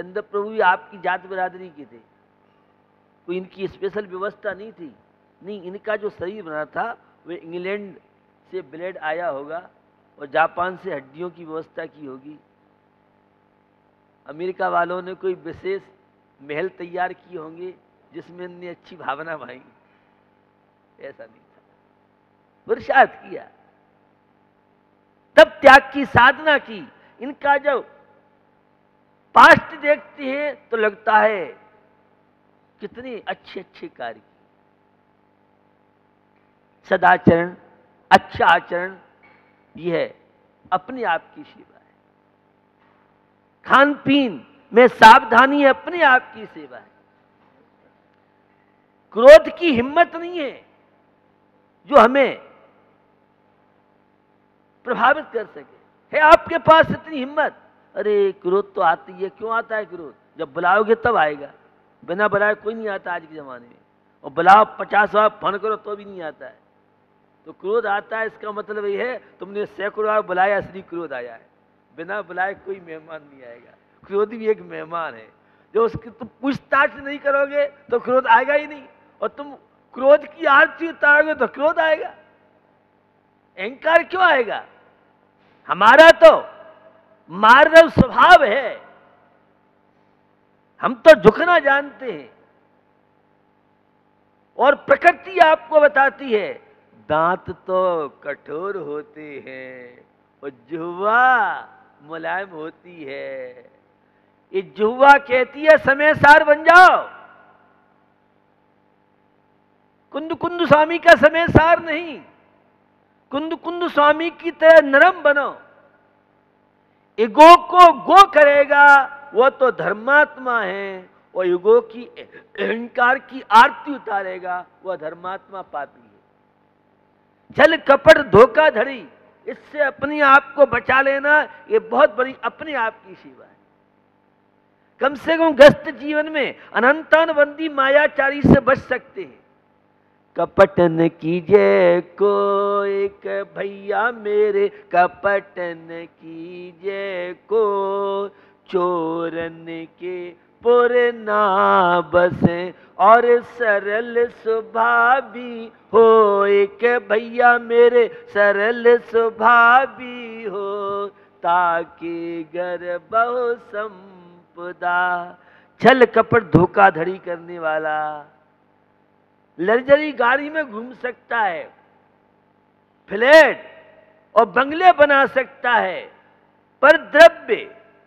हरिश्चंद्र प्रभु भी आपकी जात बिरादरी के थे, कोई इनकी स्पेशल व्यवस्था नहीं थी। नहीं, इनका जो शरीर बना था वे इंग्लैंड से ब्लेड आया होगा और जापान से हड्डियों की व्यवस्था की होगी। अमेरिका वालों ने कोई विशेष महल तैयार किए होंगे जिसमें इनने अच्छी भावना भाई, ऐसा नहीं था। पुरुषार्थ किया, तब त्याग की साधना की। इनका जब पास्ट देखते हैं तो लगता है कितने अच्छे अच्छे कार्य किए। सदाचरण, अच्छा आचरण, यह अपने आप की सेवा है। खान पीन में सावधानी अपने आप की सेवा है। क्रोध की हिम्मत नहीं है जो हमें प्रभावित कर सके। है आपके पास इतनी हिम्मत? अरे क्रोध तो आती है, क्यों आता है क्रोध? जब बुलाओगे तब आएगा, बिना बुलाए कोई नहीं आता आज के जमाने में। और बुलाओ 50 बार फोन करो तो भी नहीं आता है। तो क्रोध आता है, इसका मतलब ये है तुमने सैकड़ों बार बुलाया इसलिए क्रोध आया है। बिना बुलाए कोई मेहमान नहीं आएगा। क्रोध भी एक मेहमान है, जो उसकी तुम पूछताछ नहीं करोगे तो क्रोध आएगा ही नहीं, और तुम क्रोध की आरती उतारोगे तो क्रोध आएगा। अहंकार क्यों आएगा? हमारा तो मार्दव स्वभाव है, हम तो झुकना जानते हैं। और प्रकृति आपको बताती है दांत तो कठोर होते हैं और जिह्वा मुलायम होती है। ये जिह्वा कहती है समय सार बन जाओ। कुंद कुंद स्वामी का समय सार नहीं, कुंद कुंद स्वामी की तरह नरम बनो। ईगो को गो करेगा वो तो धर्मात्मा है, और ईगो की अहंकार की आरती उतारेगा वह धर्मात्मा पापी है। छल कपट धोखाधड़ी, इससे अपने आप को बचा लेना ये बहुत बड़ी अपने आप की सेवा है। कम से कम ग्रस्त जीवन में अनंतानुबंधी मायाचारी से बच सकते हैं। कपटन कीजिए को एक भैया मेरे, कपटन कीजिए को चोरन के पुर ना बसे, और सरल स्वभावी हो एक भैया मेरे, सरल स्वभावी हो, ताकि घर बहु संपदा। छल कपट धोखाधड़ी करने वाला लग्जरी गाड़ी में घूम सकता है, फ्लैट और बंगले बना सकता है, पर द्रव्य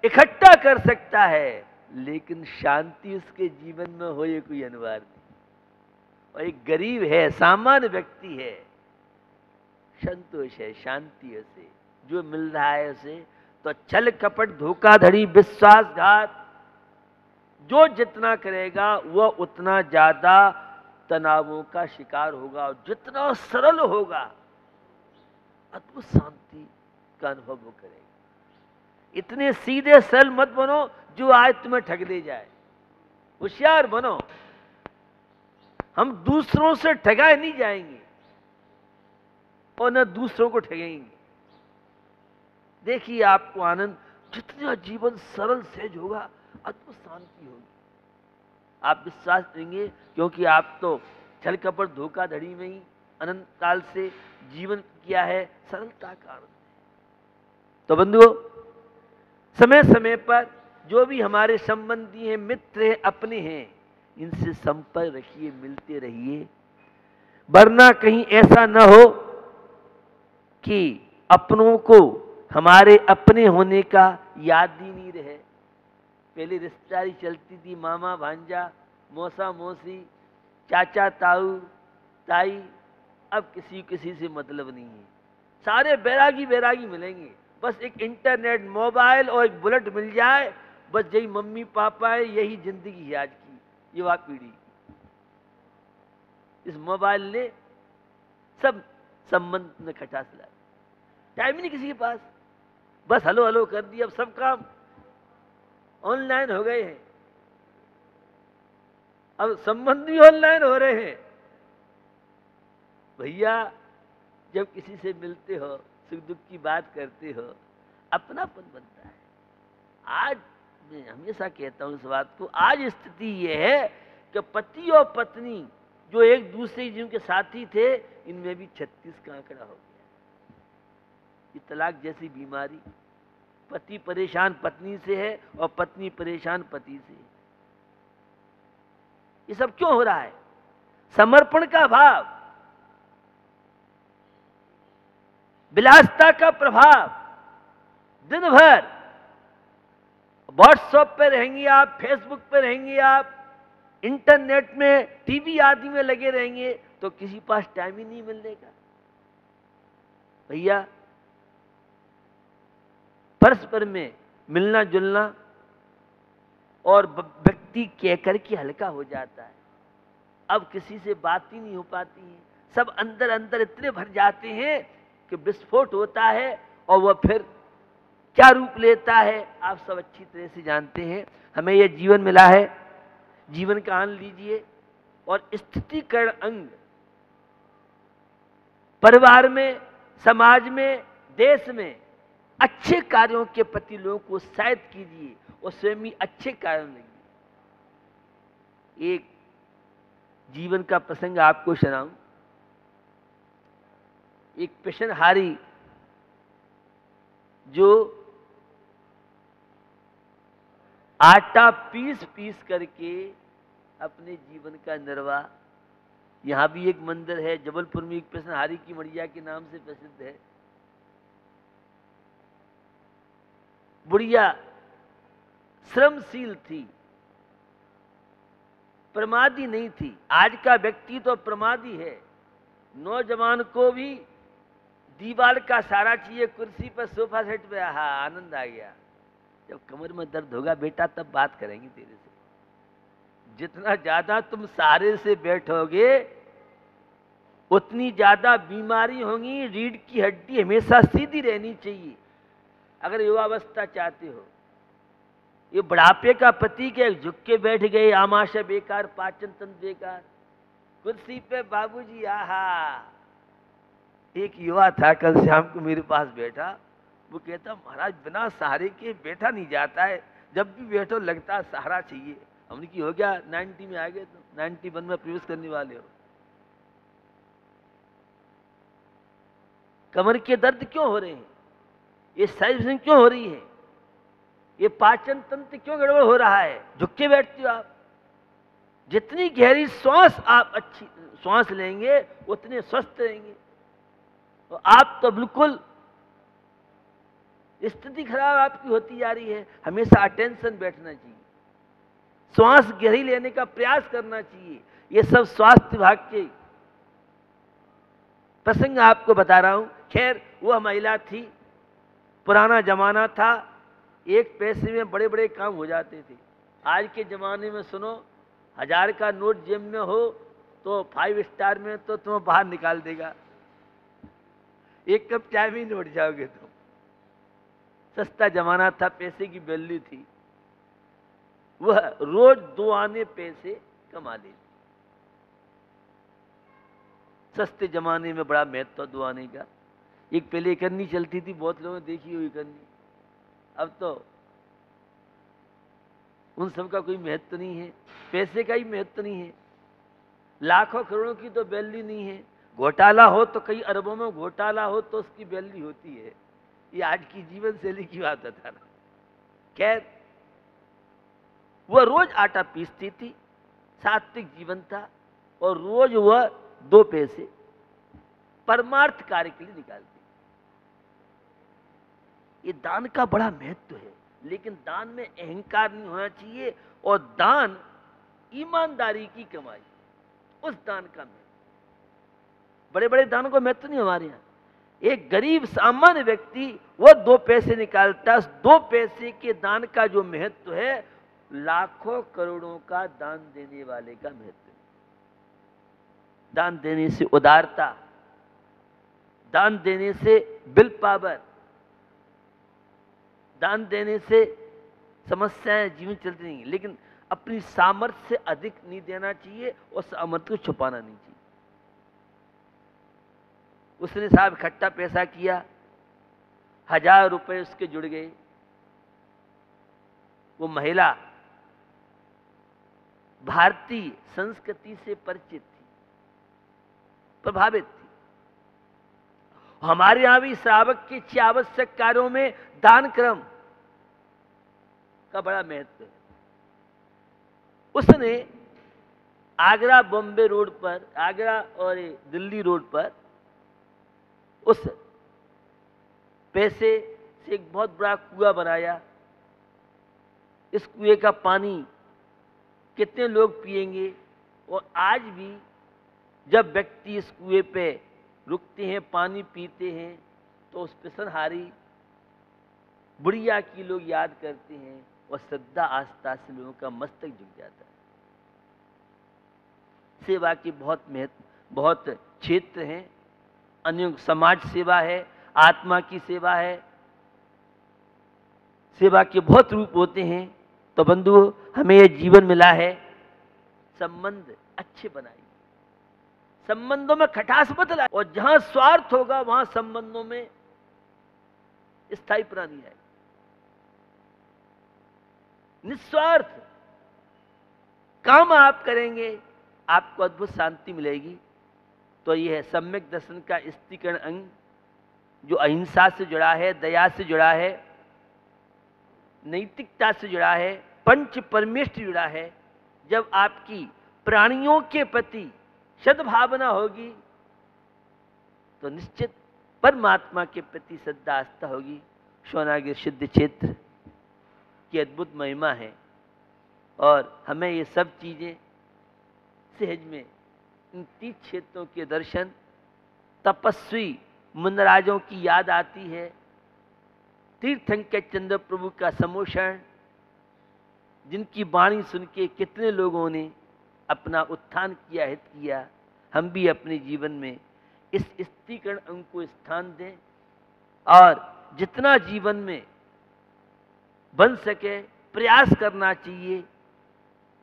इकट्ठा कर सकता है, लेकिन शांति उसके जीवन में हो ये कोई अनिवार्य नहीं। और एक गरीब है, सामान्य व्यक्ति है, संतोष है, शांति है उसे, जो मिल रहा है उसे। तो छल कपट धोखाधड़ी विश्वासघात जो जितना करेगा वह उतना ज्यादा तनावों का शिकार होगा, और जितना सरल होगा अद्भुत शांति का अनुभव वो करेगा। इतने सीधे सरल मत बनो जो आज तुम्हें ठग ले जाए। होशियार बनो, हम दूसरों से ठगाए नहीं जाएंगे और न दूसरों को ठगेंगे। देखिए आपको आनंद, जितना जीवन सरल सहज होगा अद्भुत शांति होगी। आप विश्वास करेंगे, क्योंकि आप तो छल कपट धोखाधड़ी में ही अनंत काल से जीवन किया है, सरलता का आनंद है। तो बंधुओं, समय समय पर जो भी हमारे संबंधी हैं, मित्र हैं, अपने हैं, इनसे संपर्क रखिए, मिलते रहिए, वरना कहीं ऐसा न हो कि अपनों को हमारे अपने होने का याद ही नहीं रहे। पहले रिश्तेदारी चलती थी, मामा भांजा, मौसा मौसी, चाचा ताऊ ताई, अब किसी से मतलब नहीं है। सारे बैरागी बैरागी मिलेंगे, बस एक इंटरनेट, मोबाइल और एक बुलेट मिल जाए, बस यही मम्मी पापा है, यही जिंदगी है आज की युवा पीढ़ी। इस मोबाइल ने सब संबंध में खटास ला, टाइम ही नहीं किसी के पास, बस हलो हलो कर दिया। अब सब काम ऑनलाइन हो गए हैं, अब संबंध भी ऑनलाइन हो रहे हैं। भैया जब किसी से मिलते हो, सुख दुख की बात करते हो, अपनापन बनता है। आज मैं हमेशा कहता हूं इस बात को, आज स्थिति यह है कि पति और पत्नी जो एक दूसरे जिनके साथी थे, इनमें भी 36 का आंकड़ा हो गया। ये तलाक जैसी बीमारी, पति परेशान पत्नी से है और पत्नी परेशान पति से है। ये सब क्यों हो रहा है? समर्पण का भाव, विलासिता का प्रभाव। दिन भर व्हाट्सएप पे रहेंगे आप, फेसबुक पे रहेंगे आप, इंटरनेट में, टीवी आदि में लगे रहेंगे, तो किसी पास टाइम ही नहीं मिलने का। भैया परस्पर में मिलना जुलना और व्यक्ति कह करके हल्का हो जाता है। अब किसी से बात ही नहीं हो पाती है, सब अंदर अंदर इतने भर जाते हैं कि विस्फोट होता है और वह फिर क्या रूप लेता है आप सब अच्छी तरह से जानते हैं। हमें यह जीवन मिला है, जीवन का आनंद लीजिए और स्थितिकरण अंग परिवार में, समाज में, देश में अच्छे कार्यों के प्रति लोगों को उत्साहित कीजिए और स्वयं ही अच्छे कार्यों में लगिए। एक जीवन का प्रसंग आपको सुनाऊं। एक पेशनहारी जो आटा पीस पीस करके अपने जीवन का निर्वाह, यहां भी एक मंदिर है जबलपुर में, एक पेशनहारी की मड़िया के नाम से प्रसिद्ध है। बुढ़िया श्रमशील थी, प्रमादी नहीं थी। आज का व्यक्ति तो प्रमादी है, नौजवान को भी दीवार का सहारा चाहिए, कुर्सी पर सोफा सेट पे, आहा आनंद आ गया। जब कमर में दर्द होगा बेटा तब बात करेंगे तेरे से। जितना ज्यादा तुम सहारे से बैठोगे उतनी ज्यादा बीमारी होगी। रीढ़ की हड्डी हमेशा सीधी रहनी चाहिए अगर युवावस्था चाहते हो। ये बुढ़ापे का प्रतीक है, झुक के बैठ गए, आमाशय बेकार, पाचन तंत्र बेकार, कुर्सी पे बाबूजी। आहा, एक युवा था कल शाम को मेरे पास बैठा, वो कहता महाराज बिना सहारे के बैठा नहीं जाता है, जब भी बैठो लगता है सहारा चाहिए। हमने की हो गया 90 में आ गए, तो 91 में प्रवेश करने वाले हो। कमर के दर्द क्यों हो रहे हैं? ये सर्विसिंग क्यों हो रही है? ये पाचन तंत्र क्यों गड़बड़ हो रहा है? झुक के बैठते हो आप। जितनी गहरी श्वास आप अच्छी श्वास लेंगे उतने स्वस्थ रहेंगे। तो आप तो बिल्कुल स्थिति खराब आपकी होती जा रही है। हमेशा अटेंशन बैठना चाहिए, श्वास गहरी लेने का प्रयास करना चाहिए। ये सब स्वास्थ्य विभाग के प्रसंग आपको बता रहा हूं। खैर वह महिला थी, पुराना जमाना था, एक पैसे में बड़े बड़े काम हो जाते थे। आज के जमाने में सुनो, 1000 का नोट जेब में हो तो 5 स्टार में तो तुम्हें बाहर निकाल देगा, एक कप चाय में ही उठ जाओगे तुम। सस्ता जमाना था, पैसे की वैल्यू थी। वह रोज 2 आने पैसे कमा लेती। सस्ते जमाने में बड़ा महत्व 2 आने का। एक पहले करनी चलती थी, बहुत लोगों ने देखी हुई करनी। अब तो उन सब का कोई महत्व नहीं है, पैसे का ही महत्व नहीं है। लाखों करोड़ों की तो वैल्यू नहीं है। घोटाला हो तो कई अरबों में घोटाला हो तो उसकी वैल्यू होती है। ये आज की जीवन शैली की बात बता रहा। खैर वह रोज आटा पीसती थी, सात्विक जीवन था, और रोज वह 2 पैसे परमार्थ कार्य के लिए निकालती। ये दान का बड़ा महत्व है, लेकिन दान में अहंकार नहीं होना चाहिए, और दान ईमानदारी की कमाई, उस दान का महत्व। बड़े बड़े दानों को महत्व नहीं हमारे यहाँ। एक गरीब सामान्य व्यक्ति वो 2 पैसे निकालता है, उस 2 पैसे के दान का जो महत्व है, लाखों करोड़ों का दान देने वाले का महत्व। दान देने से उदारता, दान देने से विल पावर, दान देने से समस्याएं जीवन चलती नहीं, लेकिन अपनी सामर्थ्य से अधिक नहीं देना चाहिए और सामर्थ्य को छुपाना नहीं चाहिए। उसने साहब इकट्ठा पैसा किया, 1000 रुपए उसके जुड़ गए। वो महिला भारतीय संस्कृति से परिचित थी, प्रभावित थी। हमारे यहां भी श्रावक के 6 आवश्यक कार्यों में दान क्रम का बड़ा महत्व है। उसने आगरा बॉम्बे रोड पर, आगरा और दिल्ली रोड पर उस पैसे से एक बहुत बड़ा कुआं बनाया। इस कुएं का पानी कितने लोग पिएंगे? और आज भी जब व्यक्ति इस कुएं पे रुकते हैं, पानी पीते हैं, तो उस पिसनहारी बुढ़िया की लोग याद करते हैं और श्रद्धा आस्था से लोगों का मस्तक झुक जाता है। सेवा के बहुत महत्व, बहुत क्षेत्र हैं। अन्य समाज सेवा है, आत्मा की सेवा है, सेवा के बहुत रूप होते हैं। तो बंधुओं, हमें यह जीवन मिला है, संबंध अच्छे बनाइए, संबंधों में खटास मत लाए, और जहां स्वार्थ होगा वहां संबंधों में स्थायीपना नहीं आएगी। निस्वार्थ काम आप करेंगे, आपको अद्भुत शांति मिलेगी। तो यह है सम्यक दर्शन का स्त्रीकरण अंग, जो अहिंसा से जुड़ा है, दया से जुड़ा है, नैतिकता से जुड़ा है, पंच परमेश से जुड़ा है। जब आपकी प्राणियों के प्रति सद्भावना होगी तो निश्चित परमात्मा के प्रति श्रद्धा आस्था होगी। सोनागिर सिद्ध क्षेत्र की अद्भुत महिमा है, और हमें ये सब चीजें सहज में, इन 30 क्षेत्रों के दर्शन, तपस्वी मुनराजों की याद आती है, तीर्थंकर चंद्र प्रभु का समोषण, जिनकी वाणी सुन के कितने लोगों ने अपना उत्थान किया, हित किया। हम भी अपने जीवन में इस स्त्रीकरण अंग को स्थान दें, और जितना जीवन में बन सके प्रयास करना चाहिए।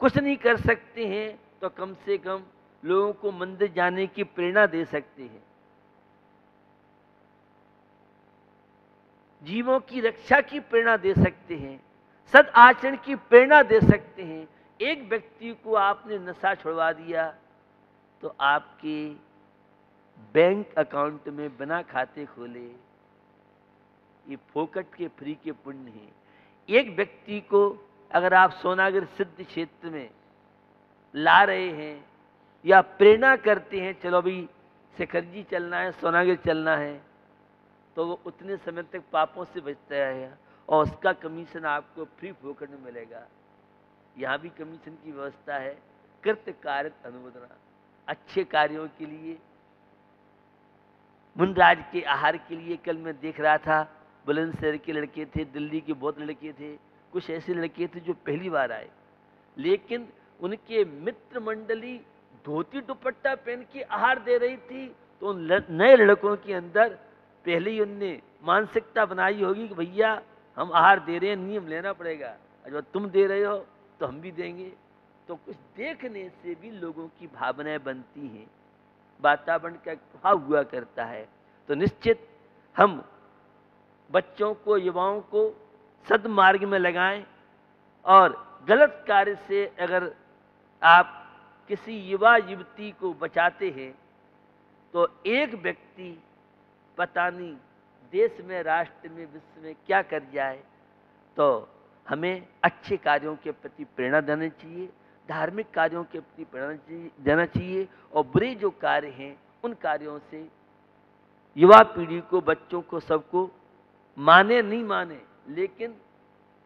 कुछ नहीं कर सकते हैं तो कम से कम लोगों को मंदिर जाने की प्रेरणा दे सकते हैं, जीवों की रक्षा की प्रेरणा दे सकते हैं, सद आचरण की प्रेरणा दे सकते हैं। एक व्यक्ति को आपने नशा छुड़वा दिया तो आपके बैंक अकाउंट में बिना खाते खोले ये फोकट के फ्री के पुण्य हैं। एक व्यक्ति को अगर आप सोनागिर सिद्ध क्षेत्र में ला रहे हैं या प्रेरणा करते हैं, चलो भाई शिखर जी चलना है, सोनागिर चलना है, तो वो उतने समय तक पापों से बचता है और उसका कमीशन आपको फ्री फोकट में मिलेगा। यहाँ भी कमीशन की व्यवस्था है। कृत कार्य अनुमोदना, अच्छे कार्यों के लिए, मुनराज के आहार के लिए। कल मैं देख रहा था, बुलंदशहर के लड़के थे, दिल्ली के बहुत लड़के थे, कुछ ऐसे लड़के थे जो पहली बार आए, लेकिन उनके मित्र मंडली धोती दुपट्टा पहन के आहार दे रही थी, तो उन नए लड़कों के अंदर पहले ही उनने मानसिकता बनाई होगी कि भैया हम आहार दे रहे हैं, नियम लेना पड़ेगा, अगर तुम दे रहे हो तो हम भी देंगे। तो कुछ देखने से भी लोगों की भावनाएं बनती हैं, वातावरण का प्रभाव हुआ करता है। तो निश्चित हम बच्चों को, युवाओं को सद्मार्ग में लगाएं, और गलत कार्य से अगर आप किसी युवा युवती को बचाते हैं तो एक व्यक्ति पता नहीं देश में, राष्ट्र में, विश्व में क्या कर जाए। तो हमें अच्छे कार्यों के प्रति प्रेरणा देना चाहिए, धार्मिक कार्यों के प्रति प्रेरणा देना चाहिए, और बुरे जो कार्य हैं उन कार्यों से युवा पीढ़ी को, बच्चों को, सबको माने नहीं माने, लेकिन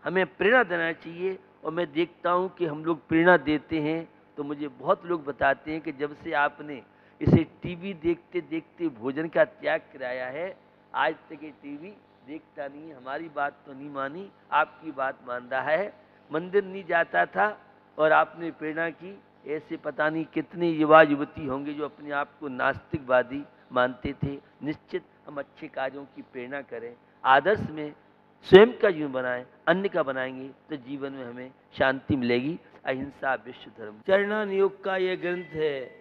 हमें प्रेरणा देना चाहिए। और मैं देखता हूं कि हम लोग प्रेरणा देते हैं तो मुझे बहुत लोग बताते हैं कि जब से आपने इसे टीवी देखते देखते भोजन का त्याग कराया है, आज तक ये टीवी देखता नहीं, हमारी बात तो नहीं मानी, आपकी बात मान रहा है। मंदिर नहीं जाता था और आपने प्रेरणा की। ऐसे पता नहीं कितने युवा युवती होंगे जो अपने आप को नास्तिकवादी मानते थे। निश्चित हम अच्छे कार्यों की प्रेरणा करें, आदर्श में स्वयं का जीवन बनाएं, अन्य का बनाएंगे तो जीवन में हमें शांति मिलेगी। अहिंसा विश्व धर्म। चरणानुयोग का यह ग्रंथ है।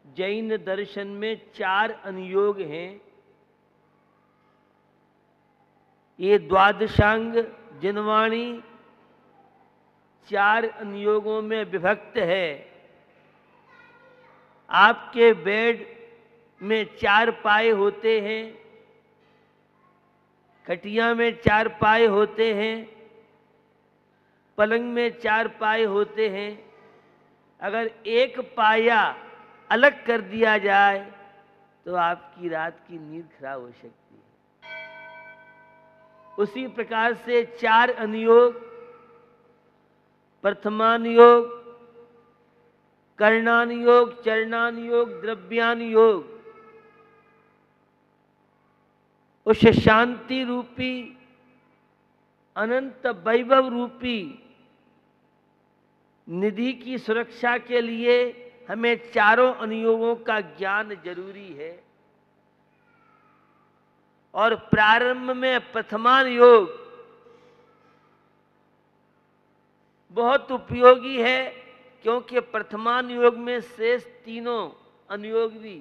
जैन दर्शन में 4 अनुयोग हैं। ये द्वादशांग जिनवाणी 4 अनुयोगों में विभक्त है। आपके बेड में 4 पाए होते हैं, खटिया में 4 पाए होते हैं, पलंग में 4 पाए होते हैं। अगर एक पाया अलग कर दिया जाए तो आपकी रात की नींद खराब हो सकती है। उसी प्रकार से 4 अनुयोग, प्रथमानुयोग, कर्णानुयोग, चरणानुयोग, द्रव्यानुयोग, उस शांति रूपी अनंत वैभव रूपी निधि की सुरक्षा के लिए हमें चारों अनुयोगों का ज्ञान जरूरी है। और प्रारंभ में प्रथमानुयोग बहुत उपयोगी है, क्योंकि प्रथमानुयोग में शेष तीनों अनुयोग भी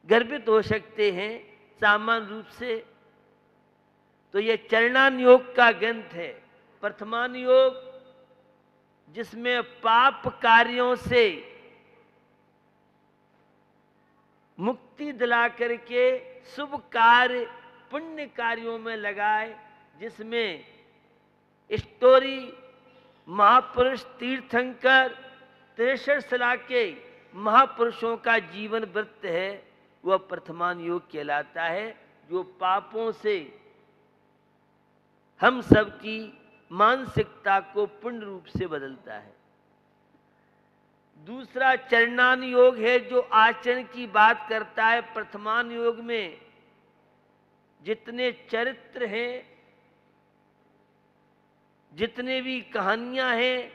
गर्भित हो सकते हैं सामान्य रूप से। तो ये चरणानुयोग का ग्रंथ है। प्रथमानुयोग जिसमें पाप कार्यों से मुक्ति दिला करके शुभ कार्य पुण्य कार्यों में लगाए, जिसमें स्टोरी महापुरुष तीर्थंकर 63 शिला के महापुरुषों का जीवन वृत्त है, वह प्रथमानुयोग कहलाता है, जो पापों से हम सबकी मानसिकता को पूर्ण रूप से बदलता है। दूसरा चरणानुयोग है, जो आचरण की बात करता है। प्रथमानुयोग में जितने चरित्र हैं, जितने भी कहानियां हैं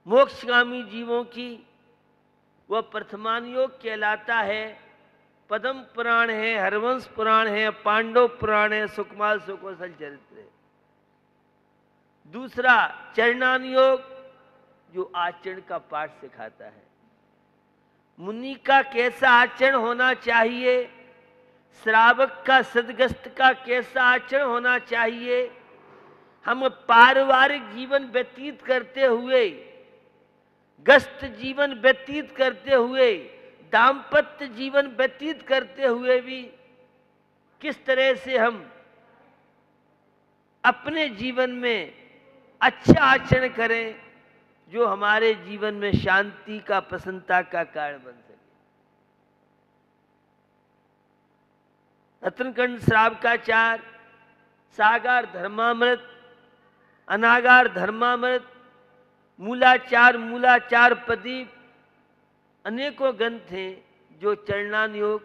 मोक्षगामी जीवों की, वह प्रथमानुयोग कहलाता है। पद्म पुराण है, हरवंश पुराण है, पांडव पुराण है, सुकुमार सुकौशल चरित्र है। दूसरा चरणानुयोग जो आचरण का पाठ सिखाता है। मुनि का कैसा आचरण होना चाहिए, श्रावक का सदगस्त का कैसा आचरण होना चाहिए, हम पारिवारिक जीवन व्यतीत करते हुए, गस्त जीवन व्यतीत करते हुए, दाम्पत्य जीवन व्यतीत करते हुए भी किस तरह से हम अपने जीवन में अच्छा आचरण करें, जो हमारे जीवन में शांति का, प्रसन्नता का कारण बन सके। रत्नकंड श्रावकाचार, सागार धर्मामृत, अनागार धर्मामृत, मूलाचार प्रदीप, अनेकों ग्रंथ हैं जो चरणानुयोग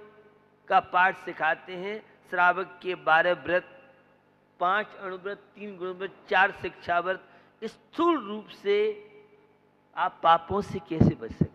का पाठ सिखाते हैं। श्रावक के 12 व्रत, 5 अणुव्रत, 3 गुणव्रत, 4 शिक्षाव्रत, स्थूल रूप से आप पापों से कैसे बच सकते।